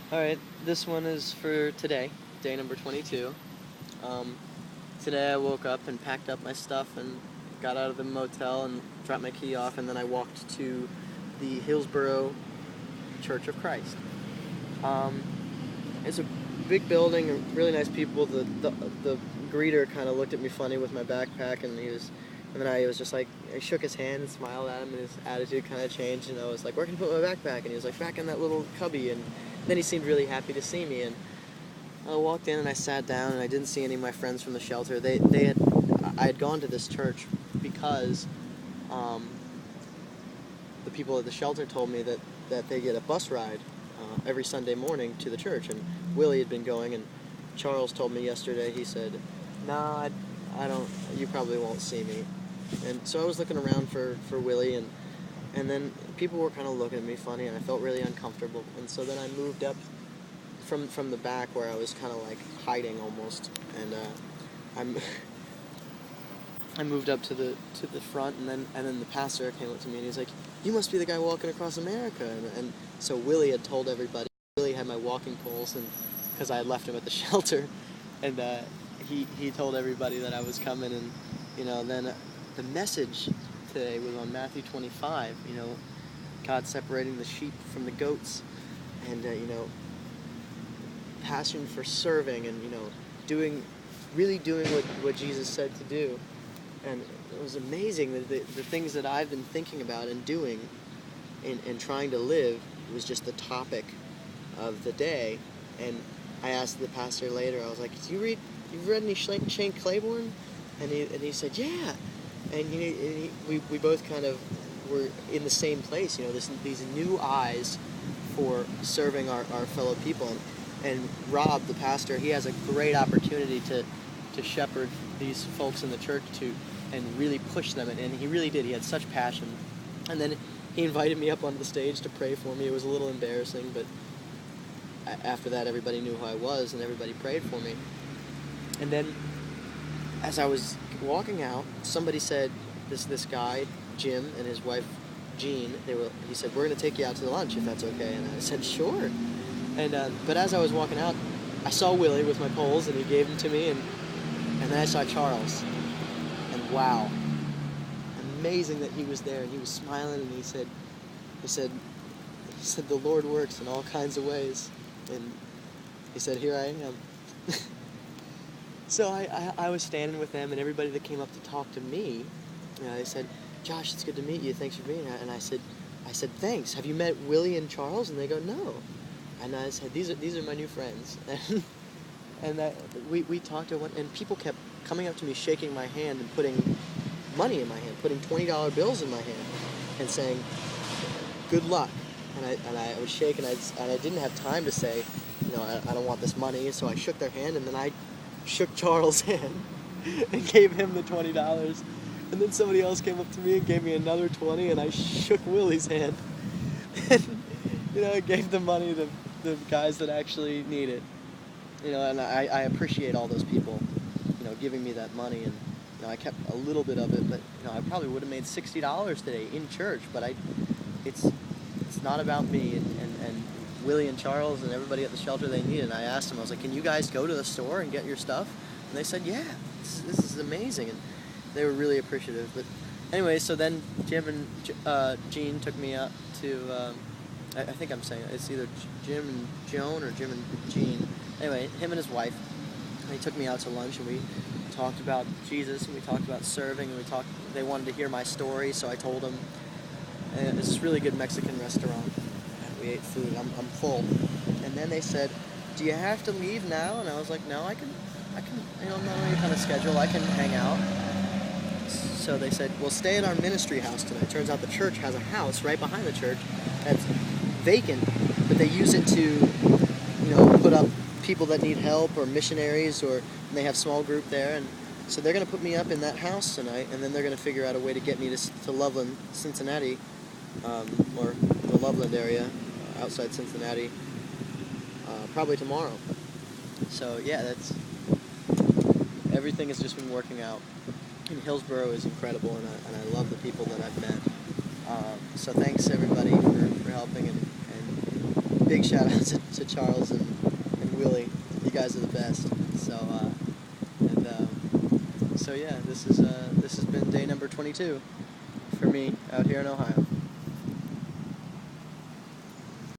Alright, this one is for today, day number 22. Um, Today I woke up and packed up my stuff and got out of the motel and dropped my key off, and then I walked to the Hillsborough Church of Christ. Um, it's a big building, really nice people. The greeter kind of looked at me funny with my backpack, and then I was just like, I shook his hand and smiled at him, and his attitude kind of changed, and I was like, where can I put my backpack? And he was like, back in that little cubby, and then he seemed really happy to see me, and I walked in and I sat down, and I didn't see any of my friends from the shelter. I had gone to this church because um, the people at the shelter told me that they get a bus ride every Sunday morning to the church, and Willie had been going, and Charles told me yesterday, he said, nah, I don't, you probably won't see me. And so I was looking around for Willie, and then people were kind of looking at me funny, and I felt really uncomfortable. And so then I moved up from the back where I was kind of like hiding almost, and I'm I moved up to the front, and then the pastor came up to me and he's like, "You must be the guy walking across America." And so Willie had told everybody. Willie had my walking poles, and because I had left him at the shelter, and he told everybody that I was coming, and then the message today was on Matthew 25. God separating the sheep from the goats, and passion for serving, and really doing what Jesus said to do. And it was amazing that the things that I've been thinking about and doing and trying to live was just the topic of the day. And I asked the pastor later, I was like, you've read any Shane Claiborne? And he said, yeah. And we both kind of were in the same place, these new eyes for serving our fellow people. And Rob, the pastor, he has a great opportunity to shepherd these folks in the church and really push them, and he really did. He had such passion. And then he invited me up onto the stage to pray for me. It was a little embarrassing, but after that everybody knew who I was and everybody prayed for me. And then as I was walking out, somebody said, this guy, Jim, and his wife, Jean, he said, we're going to take you out to lunch if that's okay. And I said, sure. And but as I was walking out, I saw Willie with my poles, and he gave them to me, and then I saw Charles, and wow, amazing that he was there, and he was smiling, and he said, the Lord works in all kinds of ways, and he said, here I am. So I was standing with them, and everybody that came up to talk to me, they said, Josh, it's good to meet you, thanks for being here. And I said, thanks, have you met Willie and Charles? And they go, no. And I said, these are my new friends. And that we talked to one, and people kept coming up to me, shaking my hand and putting money in my hand, putting $20 bills in my hand, and saying, good luck. And I was shaking, and I didn't have time to say, I don't want this money. So I shook their hand, and then I shook Charles' hand and gave him the $20. And then somebody else came up to me and gave me another 20, and I shook Willie's hand. And I gave the money to the guys that actually need it. And I appreciate all those people, giving me that money, and I kept a little bit of it, but I probably would have made $60 today in church, but it's not about me, and Willie and Charles and everybody at the shelter, they need it. And I asked them, I was like, can you guys go to the store and get your stuff? And they said, yeah, this is amazing, and they were really appreciative. But anyway, so then Jim and Jean took me up to I think I'm saying it's either Jim and Joan or Jim and Jean. Anyway, him and his wife, and he took me out to lunch, and we talked about Jesus, and we talked about serving, and they wanted to hear my story, so I told them. And it's this really good Mexican restaurant. We ate food. I'm full. And then they said, do you have to leave now? And I was like, no, I can I'm not on any kind of schedule. I can hang out. So they said, well, stay at our ministry house tonight. Turns out the church has a house right behind the church that's vacant, but they use it to, put up people that need help or missionaries, or they have small group there, and so they're going to put me up in that house tonight, and then they're going to figure out a way to get me to Loveland, Cincinnati, or the Loveland area outside Cincinnati, probably tomorrow. So yeah, everything has just been working out. And Hillsborough is incredible, and I love the people that I've met. So thanks everybody for helping, and big shout out to Charles and Willie. You guys are the best. So yeah, this has been day number 22 for me out here in Ohio.